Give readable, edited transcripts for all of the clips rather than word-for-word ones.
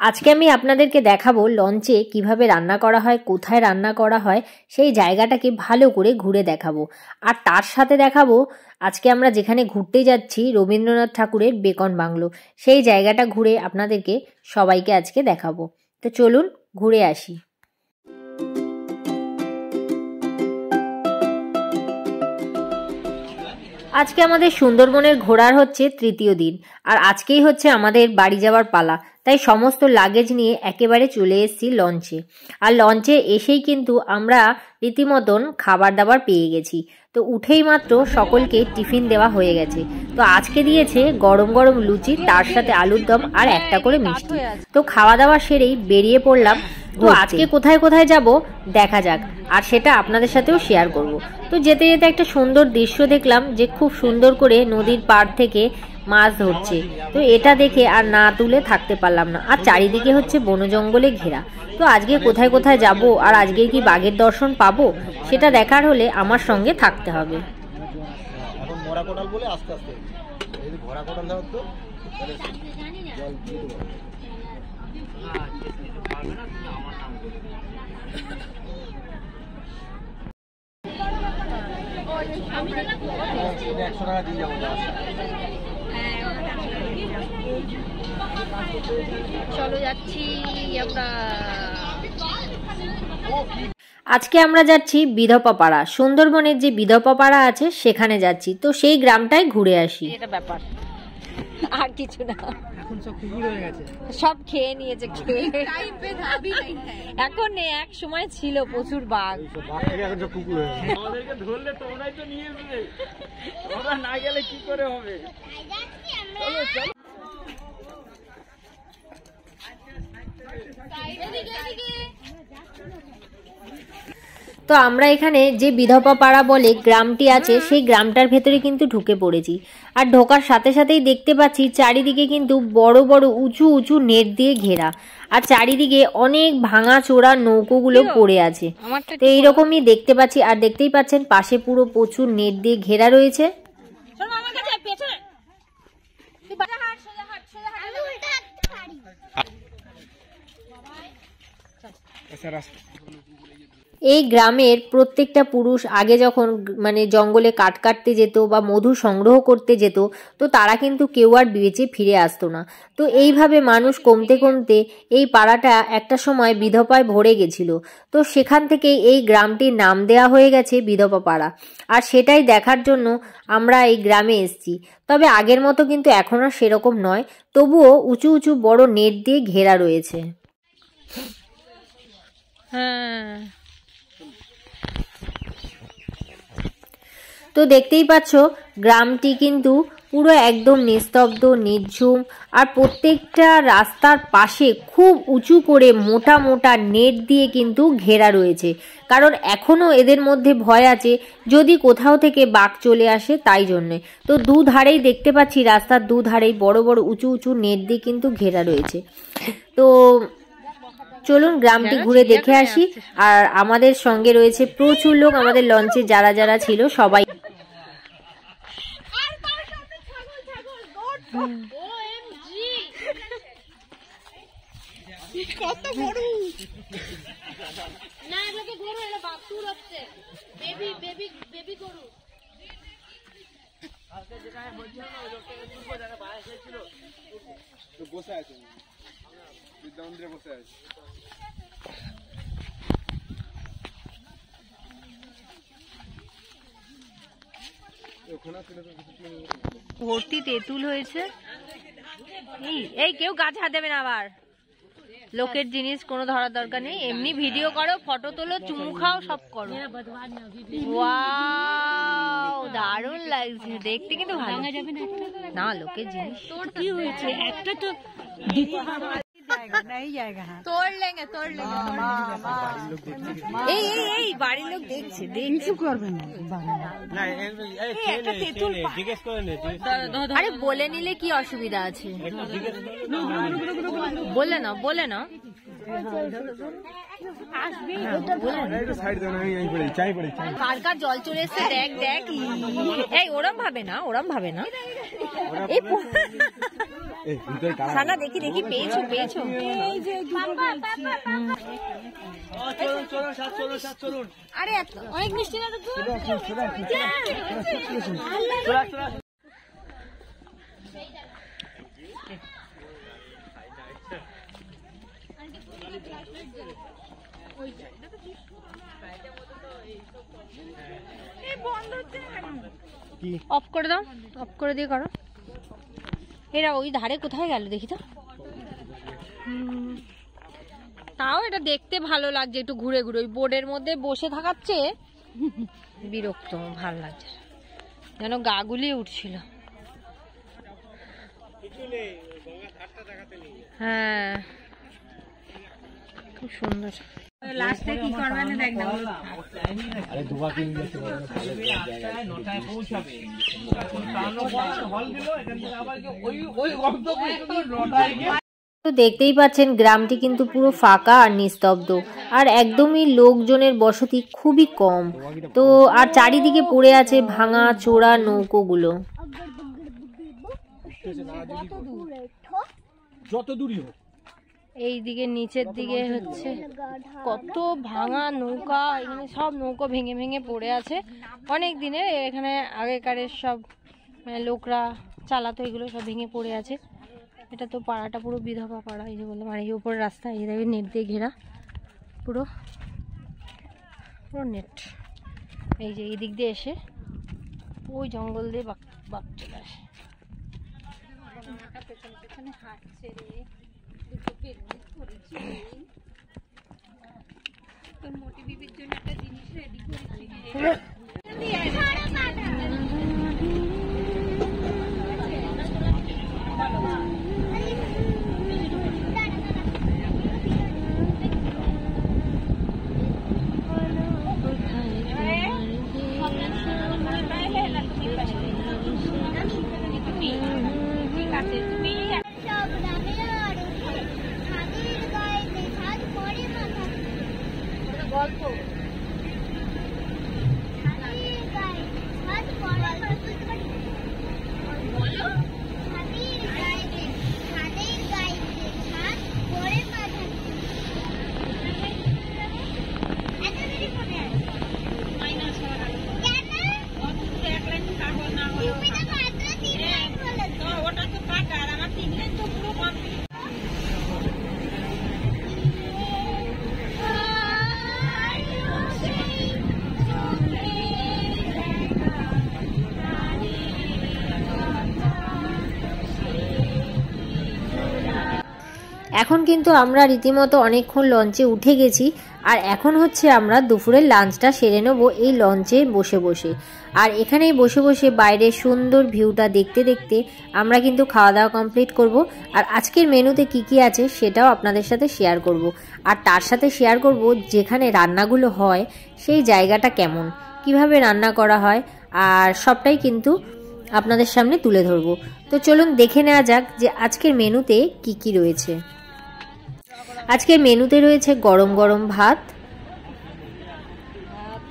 আজকে আমি আপনাদেরকে দেখাবো লঞ্চে কিভাবে রান্না করা হয়, কোথায় রান্না করা হয় সেই জায়গাটাকে ভালো করে ঘুরে দেখাবো। আর তার সাথে দেখাবো আজকে আমরা যেখানে ঘুরতে যাচ্ছি রবীন্দ্রনাথ ঠাকুরের বেকন বাংলো, সেই জায়গাটা ঘুরে আপনাদেরকে সবাইকে আজকে দেখাবো। তো চলুন ঘুরে আসি। আজকে আমাদের সুন্দরবনের ঘোরার হচ্ছে তৃতীয় দিন, আর আজকেই হচ্ছে আমাদের বাড়ি যাওয়ার পালা। তাই সমস্ত লাগেজ নিয়ে একেবারে চলে এসেছি লঞ্চে। আর লঞ্চে এসেই কিন্তু আমরা রীতিমতন খাবার দাবার পেয়ে গেছি। তো উঠেই মাত্র সকলকে টিফিন দেওয়া হয়ে গেছে। তো আজকে দিয়েছে গরম গরম লুচি, তার সাথে আলুর দম আর একটা করে মিষ্টি। তো খাওয়া দাওয়া সেরেই বেরিয়ে পড়লাম। তো আজকে কোথায় কোথায় যাব দেখা যাক, আর সেটা আপনাদের সাথেও শেয়ার করব। তো যেতে যেতে একটা সুন্দর দৃশ্য দেখলাম, যে খুব সুন্দর করে নদীর পাড় থেকে মাছ ধরছে। তো এটা দেখে আর না তুলে থাকতে পারলাম না। আর চারিদিকে হচ্ছে বন জঙ্গলে ঘেরা। তো আজকে কোথায় কোথায় যাব আর আজকে কি বাঘের দর্শন পাবো, সেটা দেখার হলে আমার সঙ্গে থাকতে হবে। চলো যাচ্ছি আমরা। আজকে আমরা যাচ্ছি বিধবা পাড়া, সুন্দরবনের যে বিধবা পাড়া আছে সেখানে যাচ্ছি। তো সেই গ্রামটাই ঘুরে আসি। এটা ব্যাপার, আর কিছু না। এখন সব কুকুর হয়ে গেছে, সব খেয়ে নিয়েছে। এখন এক সময় ছিল প্রচুর বাঘ। আমাদেরকে ধরলে তোমরাই তো নিয়ে যাবে, তোমরা না গেলে কি করে হবে। চলো চলো। তো আমরা এখানে যে বিধবা পাড়া বলে গ্রামটি আছে, সেই গ্রামটার ভেতরে কিন্তু ঢুকে পড়েছি। আর ঢোকার সাথে সাথেই দেখতে পাচ্ছি চারিদিকে কিন্তু বড় বড় উঁচু উঁচু নেট দিয়ে ঘেরা, আর চারিদিকে অনেক ভাঙা চোরা নৌকোগুলো পড়ে আছে। তো এইরকমই দেখতে পাচ্ছি। আর দেখতেই পাচ্ছেন পাশে পুরো প্রচুর নেট দিয়ে ঘেরা রয়েছে। এই গ্রামের প্রত্যেকটা পুরুষ আগে যখন জঙ্গলে কাঠ কাটতে যেত বা মধু সংগ্রহ করতে যেত, তো তারা কিন্তু কেউ আর বেঁচে ফিরে আসতো না। তো এইভাবে মানুষ কমতে কমতে এই পাড়াটা একটা সময় বিধবায় ভরে গেছিল। তো সেখান থেকেই এই গ্রামটির নাম দেওয়া হয়ে গেছে বিধবা পাড়া। আর সেটাই দেখার জন্য আমরা এই গ্রামে এসেছি। তবে আগের মতো কিন্তু এখন আর সেরকম নয়, তবুও উঁচু উঁচু বড় নেট দিয়ে ঘেরা রয়েছে। হ্যাঁ, তো দেখতেই পাচ্ছ গ্রামটি কিন্তু পুরো একদম নিস্তব্ধ, নির্ঝুম। আর প্রত্যেকটা রাস্তার পাশে খুব উঁচু করে মোটা মোটা নেট দিয়ে কিন্তু ঘেরা রয়েছে, কারণ এখনো এদের মধ্যে ভয় আছে যদি কোথাও থেকে বাঘ চলে আসে, তাই জন্যে। তো দুধারেই দেখতে পাচ্ছি, রাস্তার দুধারেই বড় বড় উঁচু উঁচু নেট দিয়ে কিন্তু ঘেরা রয়েছে। তো চলুন গ্রামটি ঘুরে দেখে আসি। আর আমাদের সঙ্গে রয়েছে প্রচুর লোক, আমাদের লঞ্চে যারা যারা ছিল সবাই। কত বড় না, এগুলোকে গরু, এরা বাছুর হচ্ছে, বেবি বেবি বেবি গরু। আজকে যেখানে বলছিলাম না, ওই লোকটা পূর্ব জায়গা বাইরে এসেছিল, তো বসে আছে, বিদ্যামন্দিরে বসে আছে। ভর্তি তেঁতুল হয়েছে। এই কেউ গাছ হাত দেবে না, আবার লোকের জিনিস কোনো ধরার দরকার নেই। এমনি ভিডিও করো, ফটো তোলো, চুমু খাও, সব করো। ওয়াও, দারুণ লাগছে দেখতে, কিন্তু ভালো না। লোকের জিনিস কি হয়েছে, একটা তো এই বাড়ির লোক দেখছে, কিছু করবে না। আরে বলে নিলে কি অসুবিধা আছে, বলে না কার কার জল চলে এসছে দেখ দেখ। এই ওরম ভাবে না, ওরম ভাবে না। সানা দেখি দেখি, পেয়েছো পেয়েছো। আরে অনেক মিষ্টি না তো। অফ করে দাও, অফ করে দিয়ে করো। এরা ওই ধারে কোথায় গেল দেখি তো। তাও এটা দেখতে ভালো লাগছে, একটু ঘুরে ঘুরে। ওই বোর্ডের মধ্যে বসে থাকাচ্ছে বিরক্ত, ভাল লাগছে, যেন গা গুলিয়ে উঠছিল। হ্যাঁ খুব সুন্দর। লাস্টে কি করবেন দেখবেন। আরে দুবা কিন দিয়েছে, 9টায় পৌঁছাবে। তো দেখতেই পাচ্ছেন গ্রামটি কিন্তু পুরো ফাঁকা আর নিস্তব্ধ, আর একদমই লোকজনের বসতি খুবই কম। তো আর চারিদিকে পড়ে আছে ভাঙা চোরা নৌকোগুলো। যত দূরই হোক এই দিকে নিচের দিকে হচ্ছে কত ভাঙা নৌকা, এখানে সব নৌকো ভেঙে ভেঙে পড়ে আছে অনেক দিনের। এখানে আগেকারের সব লোকরা চালাতো, এগুলো সব ভেঙে পড়ে আছে। এটা তো পাড়াটা পুরো বিধবা পাড়া, এই যে বললাম। আর এই উপর রাস্তা, এই দেখবে নেট দিয়ে ঘেরা, পুরো পুরো নেট। এই যে এই দিক দিয়ে এসে ওই জঙ্গল দিয়ে বাঘ চলে আসে। পেছনে হাঁটছে রে, তোর মোটি বিবির জন্য একটা জিনিস রেডি করেছি। গল্প এখন কিন্তু আমরা রীতিমতো অনেকক্ষণ লঞ্চে উঠে গেছি, আর এখন হচ্ছে আমরা দুপুরের লাঞ্চটা সেরে নেবো এই লঞ্চে বসে বসে। আর এখানেই বসে বসে বাইরের সুন্দর ভিউটা দেখতে দেখতে আমরা কিন্তু খাওয়া দাওয়া কমপ্লিট করব। আর আজকের মেনুতে কি কি আছে সেটাও আপনাদের সাথে শেয়ার করব। আর তার সাথে শেয়ার করব যেখানে রান্নাগুলো হয় সেই জায়গাটা কেমন, কিভাবে রান্না করা হয়, আর সবটাই কিন্তু আপনাদের সামনে তুলে ধরবো। তো চলুন দেখে নেওয়া যাক যে আজকের মেনুতে কি কি রয়েছে। আজকের মেনুতে রয়েছে গরম গরম ভাত,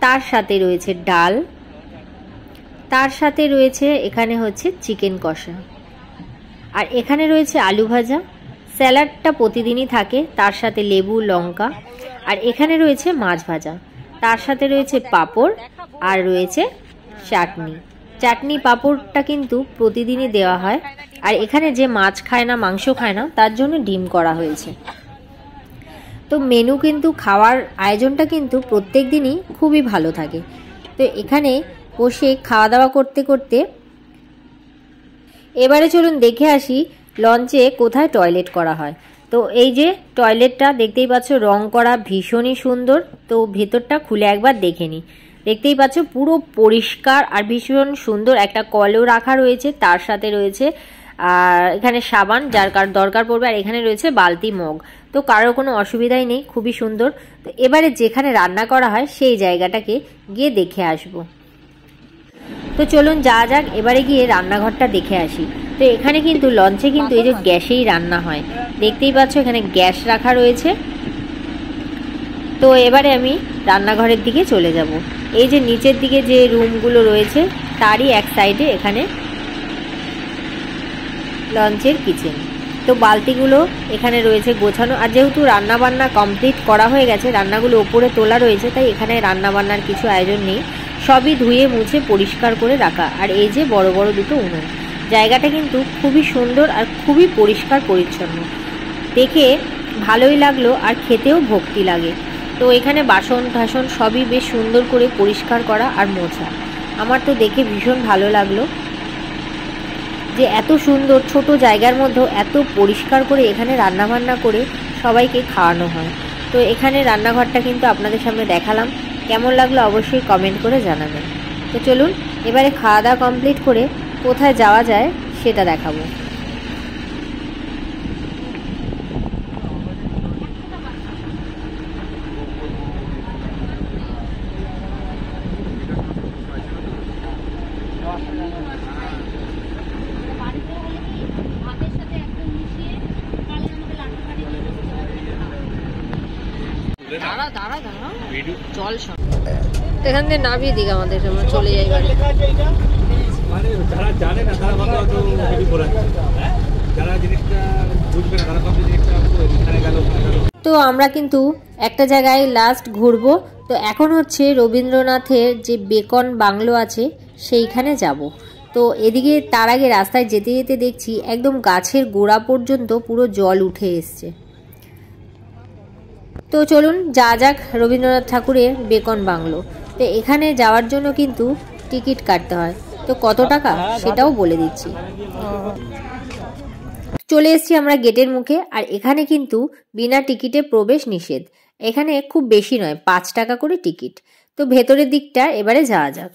তার সাথে রয়েছে ডাল, তার সাথে রয়েছে এখানে হচ্ছে চিকেন কষা, আর এখানে রয়েছে আলু ভাজা। স্যালাডটা প্রতিদিনই থাকে, তার সাথে লেবু লঙ্কা। আর এখানে রয়েছে মাছ ভাজা, তার সাথে রয়েছে পাঁপড়, আর রয়েছে চাটনি। চাটনি পাঁপড়টা কিন্তু প্রতিদিনই দেওয়া হয়। আর এখানে যে মাছ খায় না, মাংস খায় না, তার জন্য ডিম করা হয়েছে। তো মেনু কিন্তু খাওয়ার আয়োজনটা কিন্তু প্রত্যেক দিনই খুবই ভালো থাকে। তো এখানে বসে খাওয়া দাওয়া করতে করতে এবারে চলুন দেখে আসি লঞ্চে কোথায় টয়লেট করা হয়। তো এই যে টয়লেটটা দেখতেই পাচ্ছ, রং করা, ভীষণই সুন্দর। তো ভেতরটা খুলে একবার দেখে নিই। দেখতেই পাচ্ছ পুরো পরিষ্কার আর ভীষণ সুন্দর। একটা কলও রাখা রয়েছে, তার সাথে রয়েছে আর এখানে সাবান যার কার দরকার পড়বে, আর এখানে রয়েছে বালতি মগ। তো কারোর কোনো অসুবিধাই নেই, খুবই সুন্দর। তো এবারে যেখানে রান্না করা হয় সেই জায়গাটাকে গিয়ে দেখে আসব। তো চলুন যাওয়া যাক, এবারে গিয়ে রান্নাঘরটা দেখে আসি। তো এখানে কিন্তু লঞ্চে কিন্তু এই যে গ্যাসেই রান্না হয়, দেখতেই পাচ্ছ এখানে গ্যাস রাখা রয়েছে। তো এবারে আমি রান্নাঘরের দিকে চলে যাব। এই যে নিচের দিকে যে রুমগুলো রয়েছে তারই এক সাইডে এখানে লঞ্চের কিচেন। তো বালতিগুলো এখানে রয়েছে গোছানো, আর যেহেতু রান্নাবান্না কমপ্লিট করা হয়ে গেছে, রান্নাগুলো ওপরে তোলা রয়েছে, তাই এখানে রান্নাবান্নার কিছু আয়োজন নেই, সবই ধুয়ে মুছে পরিষ্কার করে রাখা। আর এই যে বড় বড় দুটো উনুন, জায়গাটা কিন্তু খুবই সুন্দর আর খুবই পরিষ্কার পরিচ্ছন্ন, দেখে ভালোই লাগলো আর খেতেও ভক্তি লাগে। তো এখানে বাসন টাসন সবই বেশ সুন্দর করে পরিষ্কার করা আর মোছা। আমার তো দেখে ভীষণ ভালো লাগলো যে এত সুন্দর ছোট জায়গার মধ্যেও এত পরিষ্কার করে এখানে রান্নাবান্না করে সবাইকে খাওয়ানো হয়। তো এখানে রান্নাঘরটা কিন্তু আপনাদের সামনে দেখালাম, কেমন লাগলো অবশ্যই কমেন্ট করে জানাবেন। তো চলুন এবারে খাওয়া দাওয়া কমপ্লিট করে কোথায় যাওয়া যায় সেটা দেখাবো। এখান থেকে নামিয়ে দিক আমাদের, আমরা চলে যাই বাড়ি। তো আমরা কিন্তু একটা জায়গায় লাস্ট ঘুরবো। তো এখন হচ্ছে রবীন্দ্রনাথের যে বেকন বাংলো আছে সেইখানে যাব। তো এদিকে তার আগে রাস্তায় যেতে যেতে দেখছি একদম গাছের গোড়া পর্যন্ত পুরো জল উঠে এসছে। তো চলুন যা যাক রবীন্দ্রনাথ ঠাকুরের বেকন বাংলো। তো এখানে যাওয়ার জন্য কিন্তু টিকিট কাটতে হয়, তো কত টাকা সেটাও বলে দিচ্ছি। চলে এসেছি আমরা গেটের মুখে, আর এখানে কিন্তু বিনা টিকিটে প্রবেশ নিষেধ। এখানে খুব বেশি নয়, 5 টাকা করে টিকিট। তো ভেতরের দিকটা এবারে যাওয়া যাক।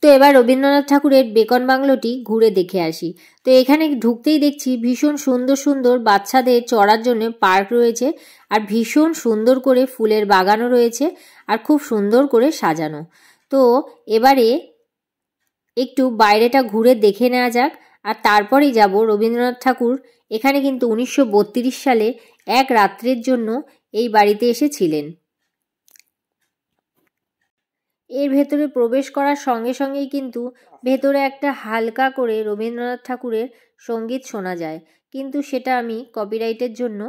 তো এবার রবীন্দ্রনাথ ঠাকুরের বেকন বাংলোটি ঘুরে দেখে আসি। তো এখানে ঢুকতেই দেখছি ভীষণ সুন্দর সুন্দর বাচ্চাদের চড়ার জন্য পার্ক রয়েছে, আর ভীষণ সুন্দর করে ফুলের বাগানও রয়েছে, আর খুব সুন্দর করে সাজানো। তো এবারে একটু বাইরেটা ঘুরে দেখে নেওয়া যাক, আর তারপরেই যাব রবীন্দ্রনাথ ঠাকুর এখানে কিন্তু 1932 সালে এক রাত্রের জন্য এই বাড়িতে এসেছিলেন। এর ভেতরে প্রবেশ করার সঙ্গে সঙ্গেই কিন্তু ভেতরে একটা হালকা করে রবীন্দ্রনাথ ঠাকুরের সঙ্গীত শোনা যায়, কিন্তু সেটা আমি কপিরাইটের জন্য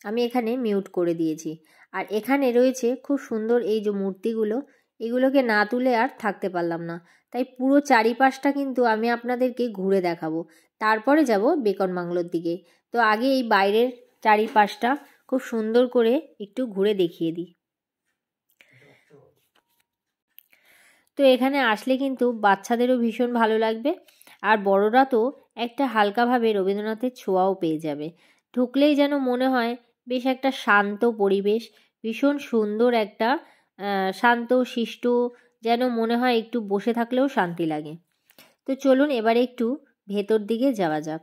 আমি এখানে মিউট করে দিয়েছি। আর এখানে রয়েছে খুব সুন্দর এই যে মূর্তিগুলো, এগুলোকে না তুলে আর থাকতে পারলাম না, তাই পুরো চারিপাশটা কিন্তু আমি আপনাদেরকে ঘুরে দেখাবো, তারপরে যাব বেকন বাংলোর দিকে। তো আগে এই বাইরের চারিপাশটা খুব সুন্দর করে একটু ঘুরে দেখিয়ে দিই। তো এখানে আসলে কিন্তু বাচ্চাদেরও ভীষণ ভালো লাগবে, আর বড়রা তো একটা হালকাভাবে রবীন্দ্রনাথের ছোঁয়াও পেয়ে যাবে। ঢুকলেই যেন মনে হয় বেশ একটা শান্ত পরিবেশ, ভীষণ সুন্দর একটা শান্ত শিষ্ট, যেন মনে হয় একটু বসে থাকলেও শান্তি লাগে। তো চলুন এবারে একটু ভেতর দিকে যাওয়া যাক।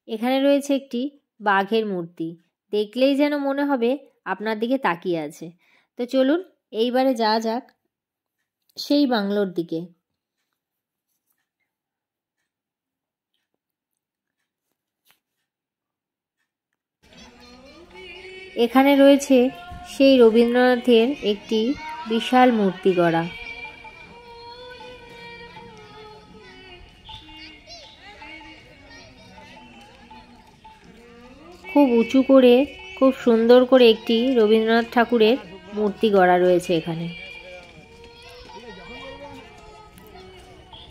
এখানে রয়েছে একটি বাঘের মূর্তি, দেখলেই যেন মনে হবে আপনার দিকে তাকিয়ে আছে। তো চলুন এইবারে যাওয়া যাক সেই বাংলোর দিকে। এখানে রয়েছে সেই রবীন্দ্রনাথের একটি বিশাল মূর্তি গড়া। খুব উঁচু করে খুব সুন্দর করে একটি রবীন্দ্রনাথ ঠাকুরের মূর্তি গড়া রয়েছে এখানে।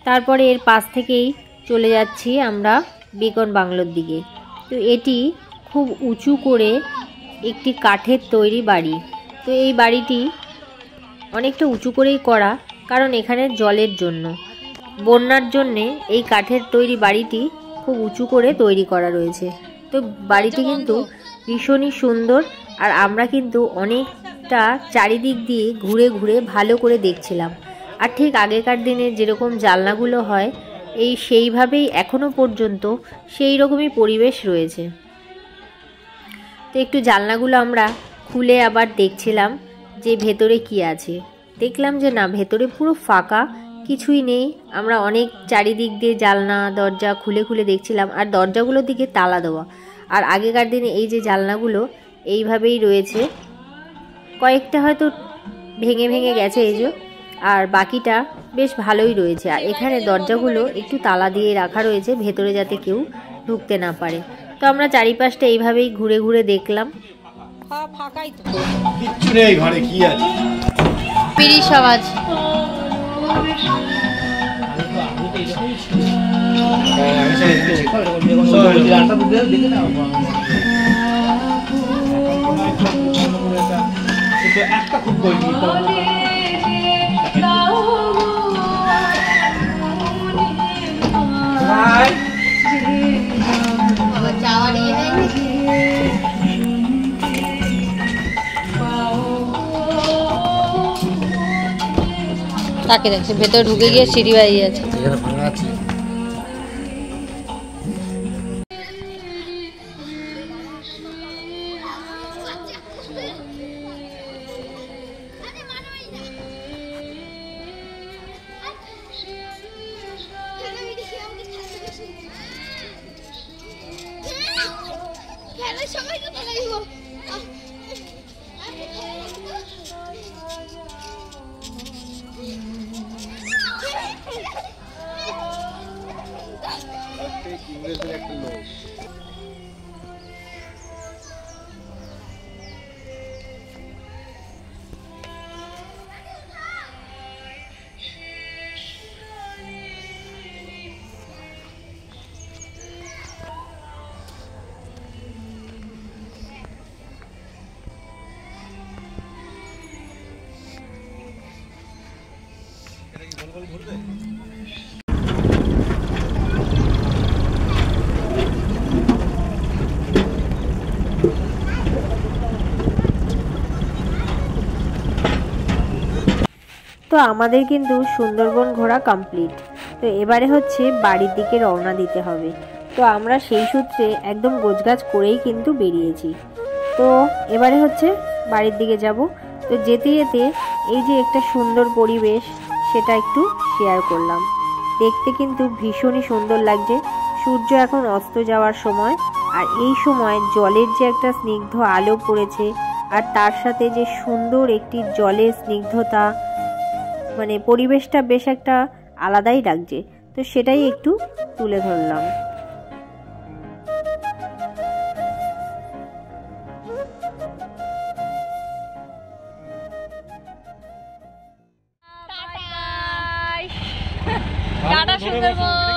তারপরে এর পাশ থেকেই চলে যাচ্ছি আমরা বেকন বাংলোর দিকে। তো এটি খুব উঁচু করে একটি কাঠের তৈরি বাড়ি। তো এই বাড়িটি অনেকটা উঁচু করেই করা, কারণ এখানে জলের জন্য, বন্যার জন্যে এই কাঠের তৈরি বাড়িটি খুব উঁচু করে তৈরি করা রয়েছে। তো বাড়িটি কিন্তু ভীষণই সুন্দর, আর আমরা কিন্তু অনেকটা চারিদিক দিয়ে ঘুরে ঘুরে ভালো করে দেখছিলাম। আর ঠিক আগেকার দিনে যেরকম জানলাগুলো হয় এই সেইভাবেই এখনও পর্যন্ত সেই রকমই পরিবেশ রয়েছে। তো একটু জানলাগুলো আমরা খুলে আবার দেখছিলাম যে ভেতরে কি আছে। দেখলাম যে না, ভেতরে পুরো ফাঁকা, কিছুই নেই। আমরা অনেক চারিদিক দিয়ে জানলা দরজা খুলে খুলে দেখছিলাম, আর দরজাগুলোর দিকে তালা দেওয়া। আর আগেকার দিনে এই যে জানলাগুলো এইভাবেই রয়েছে, কয়েকটা হয়তো ভেঙে ভেঙে গেছে এই যে, আর বাকিটা বেশ ভালোই রয়েছে। আর এখানে দরজাগুলো একটু তালা দিয়ে রাখা রয়েছে, ভেতরে যাতে কেউ ঢুকতে না পারে। তো আমরা চারিপাশটা এইভাবেই ঘুরে ঘুরে দেখলাম। ফাঁকাই তো, কিচ্ছু নেই ঘরে, কি আছে? পিড়ি সব আছে। একটা খুব তাকে দেখছে ভেতরে ঢুকে গিয়ে সিঁড়ি বাড়ি আছে। তো আমাদের কিন্তু সুন্দরবন ঘোরা কমপ্লিট। তো এবারে হচ্ছে বাড়ির দিকে রওনা দিতে হবে। তো আমরা সেই সূত্রে একদম গোছগাছ করেই কিন্তু বেরিয়েছি। তো এবারে হচ্ছে বাড়ির দিকে যাব। তো যেতে যেতে এই যে একটা সুন্দর পরিবেশ, সেটা একটু শেয়ার করলাম। দেখতে কিন্তু ভীষণই সুন্দর লাগছে। সূর্য এখন অস্ত যাওয়ার সময়, আর এই সময় জলের যে একটা স্নিগ্ধ আলো পড়েছে, আর তার সাথে যে সুন্দর একটি জলের স্নিগ্ধতা, মানে পরিবেশটা বেশ একটা আলাদাই লাগছে। তো সেটাই একটু তুলে ধরলাম। টাটা সুন্দরবন।